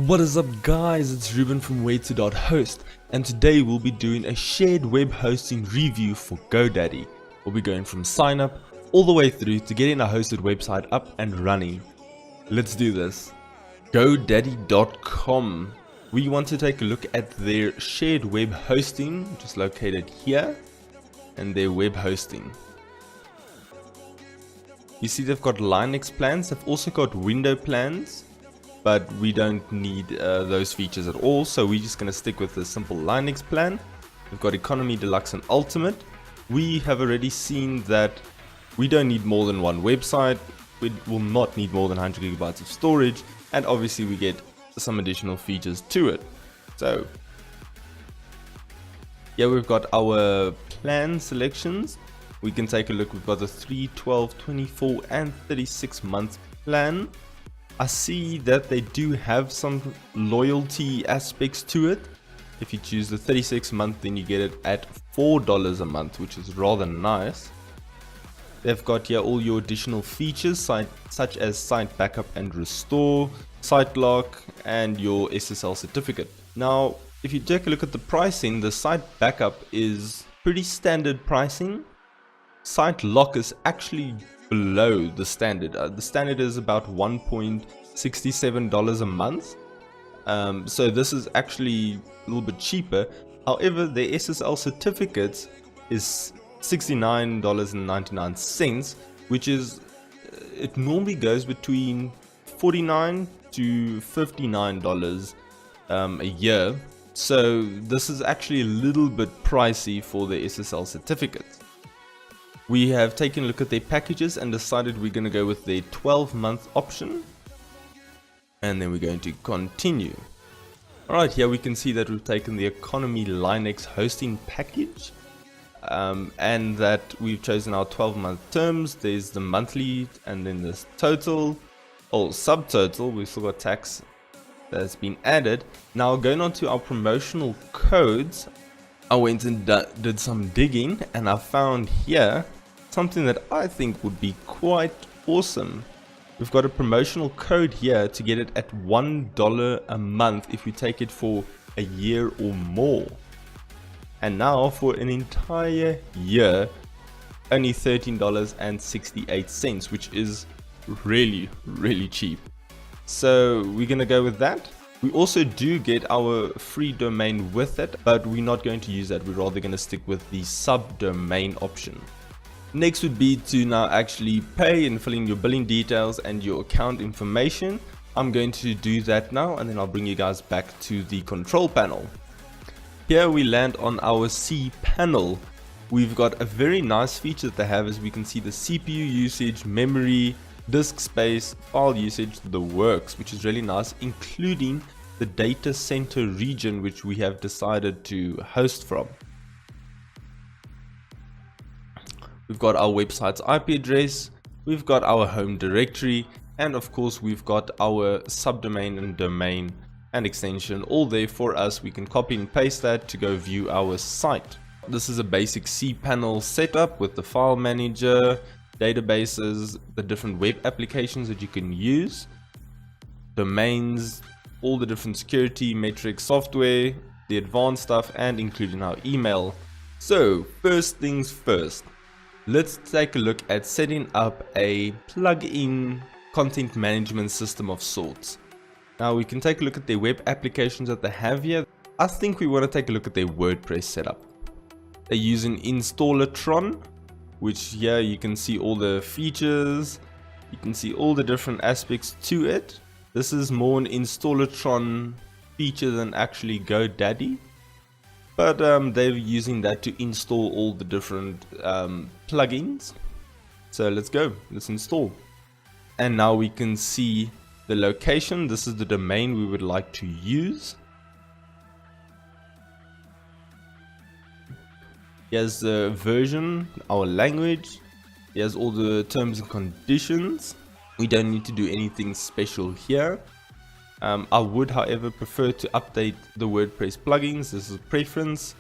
What is up guys, it's Ruben from where2.host, and today we'll be doing a shared web hosting review for GoDaddy. We'll be going from sign up all the way through to getting a hosted website up and running. Let's do this. GoDaddy.com. We want to take a look at their shared web hosting, which is located here, and their web hosting. You see they've got Linux plans, they've also got window plans, but we don't need those features at all, so we're just going to stick with the simple Linux plan. We've got economy, deluxe and ultimate. We have already seen that we don't need more than one website, we will not need more than 100 gigabytes of storage, and obviously we get some additional features to it. So yeah, we've got our plan selections. We can take a look. We've got the 3, 12, 24 and 36 month plan. I see that they do have some loyalty aspects to it. If you choose the 36 month, then you get it at $4 a month, which is rather nice. They've got here all your additional features such as site backup and restore, site lock and your SSL certificate. Now if you take a look at the pricing, the site backup is pretty standard pricing. Site lock is actually below the standard. The standard is about $1.67 a month. So this is actually a little bit cheaper. However, the SSL certificates is $69.99, which is, it normally goes between $49 to $59 a year. So this is actually a little bit pricey for the SSL certificates. We have taken a look at their packages and decided we're going to go with their 12-month option, and then we're going to continue. Alright, here we can see that we've taken the economy Linux hosting package, and that we've chosen our 12-month terms. There's the monthly and then this total or subtotal. We've still got tax that's been added. Now going on to our promotional codes, I went and did some digging, and I found here something that I think would be quite awesome. We've got a promotional code here to get it at $1 a month if you take it for a year or more. And now for an entire year, only $13.68, which is really cheap. So we're gonna go with that. We also do get our free domain with it, but we're not going to use that. We're rather going to stick with the subdomain option. Next would be to now actually pay and fill in your billing details and your account information. I'm going to do that now, and then I'll bring you guys back to the control panel. Here we land on our C panel. We've got a very nice feature that they have, as we can see the CPU usage, memory, disk space, file usage, the works, which is really nice, including the data center region which we have decided to host from. We've got our website's IP address, we've got our home directory, and of course we've got our subdomain and domain and extension all there for us. We can copy and paste that to go view our site. This is a basic cPanel setup with the file manager, databases, the different web applications that you can use, domains, all the different security metrics, software, the advanced stuff, and including our email. So first things first, let's take a look at setting up a plug-in content management system of sorts. Now we can take a look at their web applications that they have here. I think we want to take a look at their WordPress setup. They're using Installatron, which here you can see all the features, you can see all the different aspects to it. This is more an Installatron feature than actually GoDaddy, but they're using that to install all the different plugins. So let's go, let's install. And now we can see the location. This is the domain we would like to use. Here's the version, our language. Here's all the terms and conditions. We don't need to do anything special here. I would, however, prefer to update the WordPress plugins. This is preference,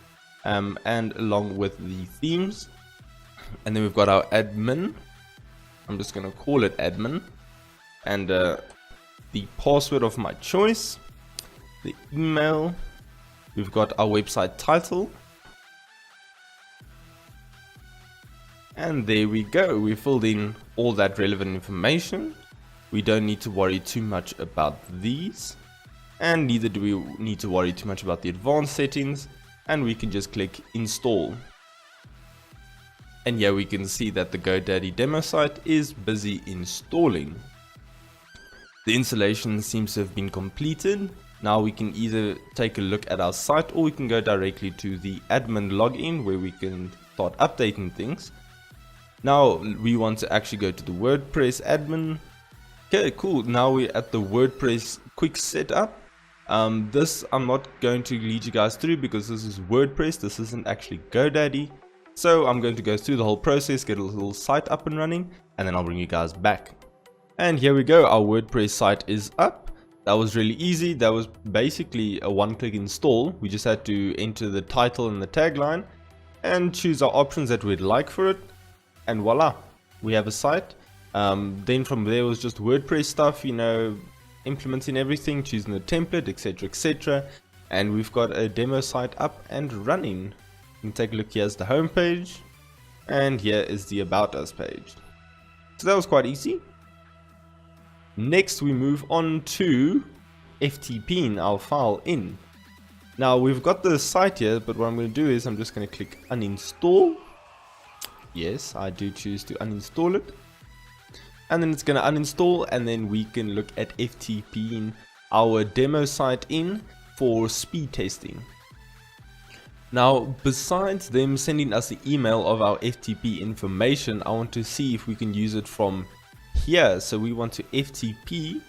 and along with the themes. And then we've got our admin. I'm just going to call it admin. And the password of my choice. the email, we've got our website title, and there we go. We filled in all that relevant information. We don't need to worry too much about these, and neither do we need to worry too much about the advanced settings, and we can just click install. And here we can see that the GoDaddy demo site is busy installing. The installation seems to have been completed. Now we can either take a look at our site, or we can go directly to the admin login where we can start updating things. Now we want to actually go to the WordPress admin. Okay, cool. Now we're at the WordPress quick setup. This I'm not going to lead you guys through because this is WordPress. This isn't actually GoDaddy. So I'm going to go through the whole process, get a little site up and running, and then I'll bring you guys back. And here we go. Our WordPress site is up. That was really easy. That was basically a one-click install. We just had to enter the title and the tagline and choose our options that we'd like for it. And voila, we have a site. Then from there was just WordPress stuff, you know, implementing everything, choosing the template, etc, etc. And we've got a demo site up and running. You can take a look. Here's the home page, and here is the About Us page. So that was quite easy. Next we move on to FTPing our file in. Now we've got the site here, but what I'm going to do is I'm just going to click uninstall. Yes, I do choose to uninstall it. And then it's going to uninstall, and then we can look at FTPing our demo site in for speed testing. Now, besides them sending us the email of our FTP information, I want to see if we can use it from here. So we want to FTP.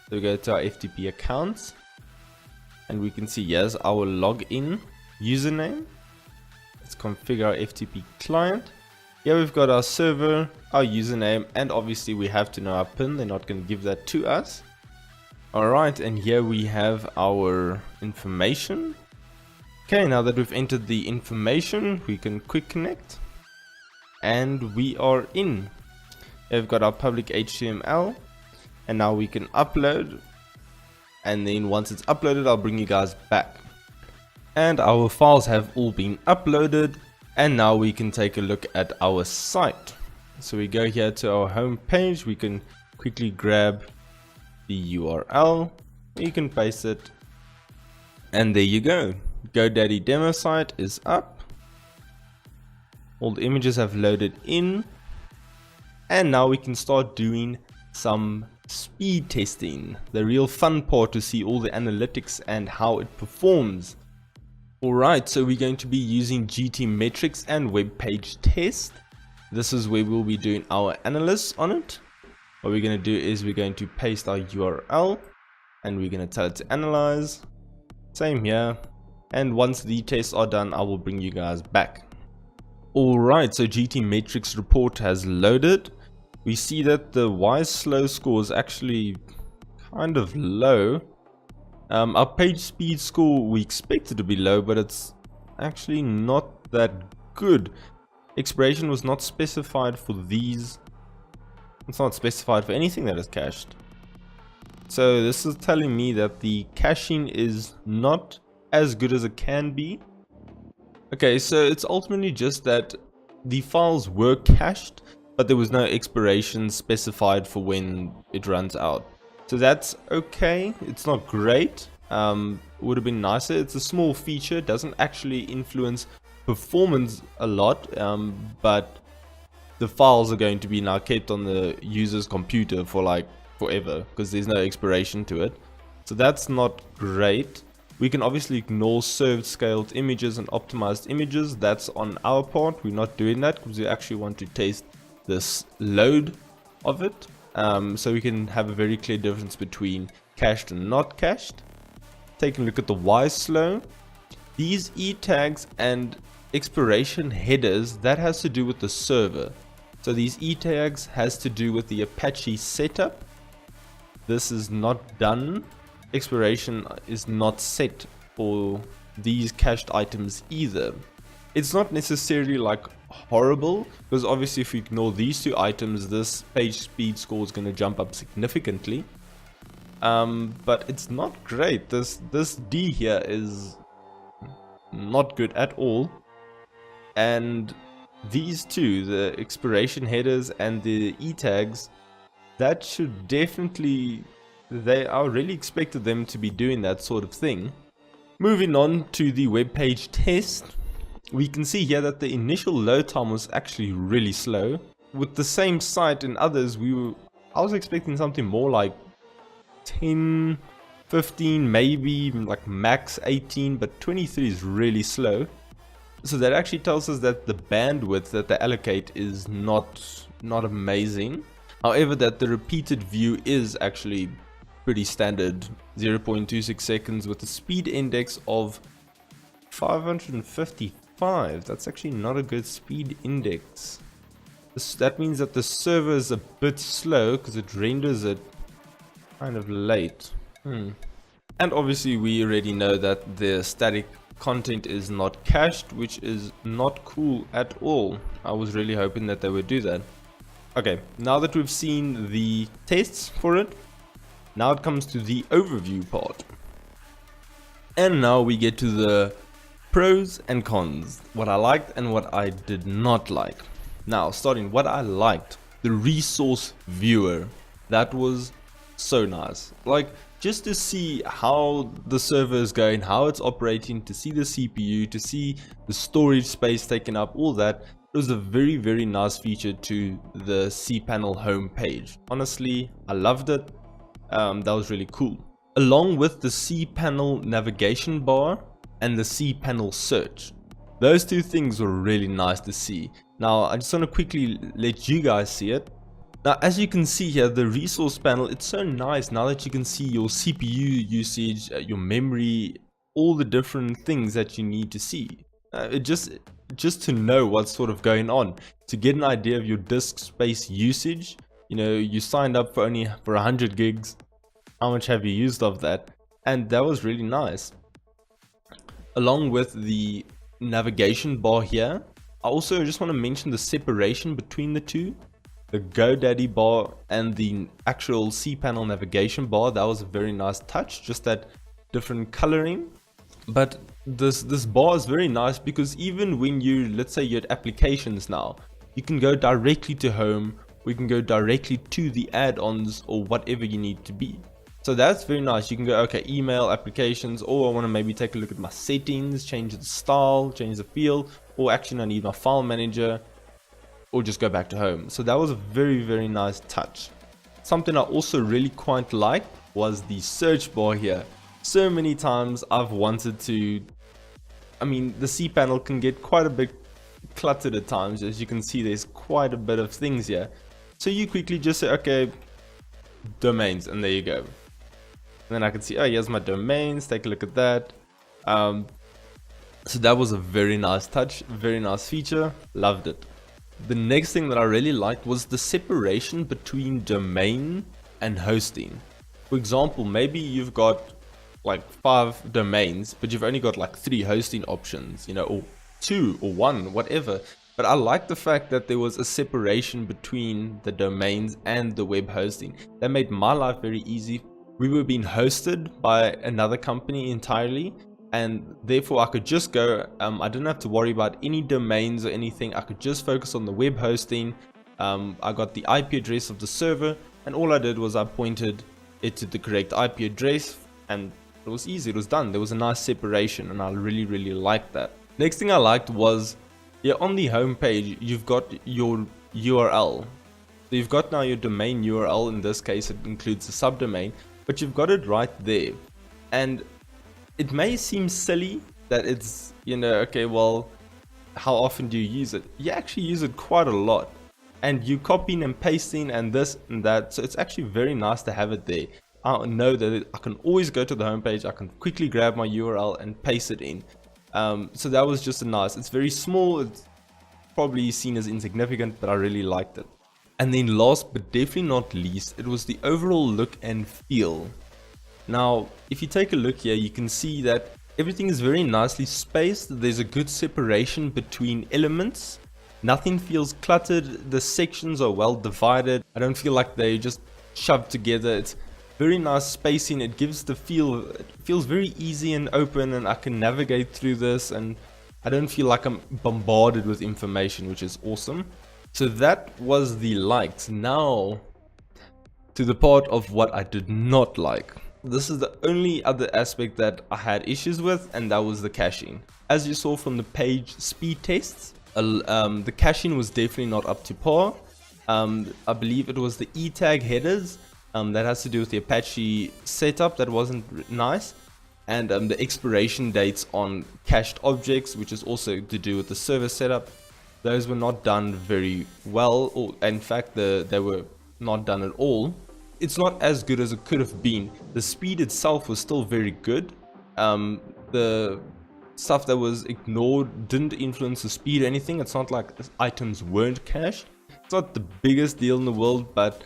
So we go to our FTP accounts, and we can see here's our login username. Let's configure our FTP client. Here we've got our server, our username, and obviously we have to know our PIN. They're not going to give that to us. Alright, and here we have our information. Okay, now that we've entered the information, we can quick connect, and we are in. Here we've got our public HTML, and now we can upload, and then once it's uploaded, I'll bring you guys back. And our files have all been uploaded, and now we can take a look at our site. So we go here to our home page. We can quickly grab the URL, you can paste it, and there you go. GoDaddy demo site is up. All the images have loaded in, and now we can start doing some speed testing, the real fun part, to see all the analytics and how it performs. Alright, so we're going to be using GTmetrix and web page test. This is where we'll be doing our analysis on it. What we're going to do is we're going to paste our URL, and we're going to tell it to analyze. Same here. And once the tests are done, I will bring you guys back. Alright, so GTmetrix report has loaded. We see that the Y-slow score is actually kind of low. Our page speed score, we expect it to be low, but it's actually not that good. Expiration was not specified for these. It's not specified for anything that is cached. So this is telling me that the caching is not as good as it can be. Okay, so it's ultimately just that the files were cached, but there was no expiration specified for when it runs out. So that's okay. It's not great. Would have been nicer. It's a small feature, doesn't actually influence performance a lot, but the files are going to be now kept on the user's computer for like forever because there's no expiration to it. So that's not great. We can obviously ignore served scaled images and optimized images. That's on our part. We're not doing that because we actually want to test this load of it. So we can have a very clear difference between cached and not cached. Taking a look at the Y-slow. These E tags and expiration headers, that has to do with the server. So these E tags has to do with the Apache setup. This is not done. Expiration is not set for these cached items either. It's not necessarily like horrible, because obviously if you ignore these two items, this page speed score is going to jump up significantly. but it's not great. This D here is not good at all, and these two, the expiration headers and the E tags, that should definitely, I really expected them to be doing that sort of thing. Moving on to the web page test, we can see here that the initial load time was actually really slow. With the same site and others, I was expecting something more like 10, 15, maybe like max 18, but 23 is really slow. So that actually tells us that the bandwidth that they allocate is not amazing. However, that the repeated view is actually pretty standard, 0.26 seconds with a speed index of 555. That's actually not a good speed index. That means that the server is a bit slow because it renders it kind of late. And obviously we already know that the static content is not cached, which is not cool at all. I was really hoping that they would do that. Okay, now that we've seen the tests for it, now it comes to the overview part. And now we get to the pros and cons, what I liked and what I did not like. Now, starting what I liked, the resource viewer. That was so nice. Like, just to see how the server is going, how it's operating, to see the CPU, to see the storage space taken up, all that. It was a very, very nice feature to the cPanel homepage. Honestly, I loved it. That was really cool. Along with the cPanel navigation bar and the cPanel search. Those two things were really nice to see. Now, I just want to quickly let you guys see it. Now, as you can see here, the resource panel, it's so nice now that you can see your CPU usage, your memory, all the different things that you need to see. Just to know what's sort of going on, to get an idea of your disk space usage. You know, you signed up for 100 gigs. How much have you used of that? And that was really nice. Along with the navigation bar here, I also just want to mention the separation between the two. The GoDaddy bar and the actual cPanel navigation bar, that was a very nice touch, just that different coloring. But this bar is very nice because even when let's say you're at applications now, you can go directly to home, we can go directly to the add-ons or whatever you need to be. So that's very nice. You can go, okay, email, applications, or I want to maybe take a look at my settings, change the style, change the feel, or actually I need my file manager, or just go back to home. So that was a very, very nice touch. Something I also really quite liked was the search bar here. So many times I've wanted to, the cPanel can get quite a bit cluttered at times. As you can see, there's quite a bit of things here. So you quickly just say, okay, domains, and there you go. And then I can see, oh, here's my domains, take a look at that. So that was a very nice touch, very nice feature, loved it. The next thing that I really liked was the separation between domain and hosting. For example, maybe you've got like 5 domains, but you've only got like 3 hosting options, or 2 or 1, whatever. But I like the fact that there was a separation between the domains and the web hosting. That made my life very easy. We were being hosted by another company entirely, and therefore I could just go, I didn't have to worry about any domains or anything. I could just focus on the web hosting. I got the IP address of the server, and all I did was I pointed it to the correct IP address, and it was easy, it was done. There was a nice separation, and I really, really liked that. Next thing I liked was, on the home page, you've got your URL. So you've got now your domain URL. In this case, it includes the subdomain, but you've got it right there. And it may seem silly that it's, okay, well, how often do you use it? You actually use it quite a lot. And you copying and pasting and this and that. So it's actually very nice to have it there. I know that I can always go to the homepage. I can quickly grab my URL and paste it in. So that was just it's very small. It's probably seen as insignificant, but I really liked it. And then last but definitely not least, it was the overall look and feel. Now, if you take a look here, you can see that everything is very nicely spaced. There's a good separation between elements. Nothing feels cluttered. The sections are well divided. I don't feel like they just shoved together. Very nice spacing. It gives the feel, it feels very easy and open, and I can navigate through this and I don't feel like I'm bombarded with information, which is awesome. So that was the likes. Now to the part of what I did not like. This is the only other aspect that I had issues with, and that was the caching. As you saw from the page speed tests, the caching was definitely not up to par. I believe it was the e-tag headers that has to do with the Apache setup that wasn't nice, and the expiration dates on cached objects, which is also to do with the server setup. Those were not done very well, or in fact they were not done at all. It's not as good as it could have been. The speed itself was still very good. The stuff that was ignored didn't influence the speed or anything. It's not like items weren't cached. It's not the biggest deal in the world, but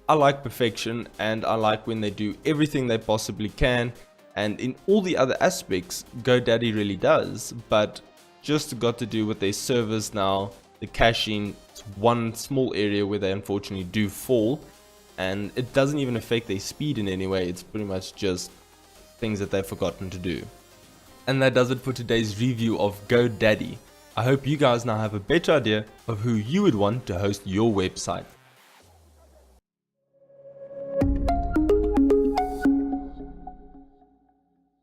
I like perfection, and I like when they do everything they possibly can. And in all the other aspects, GoDaddy really does, but just got to do with their servers now. The caching, it's one small area where they unfortunately do fall, and it doesn't even affect their speed in any way. It's pretty much just things that they've forgotten to do. And that does it for today's review of GoDaddy. I hope you guys now have a better idea of who you would want to host your website.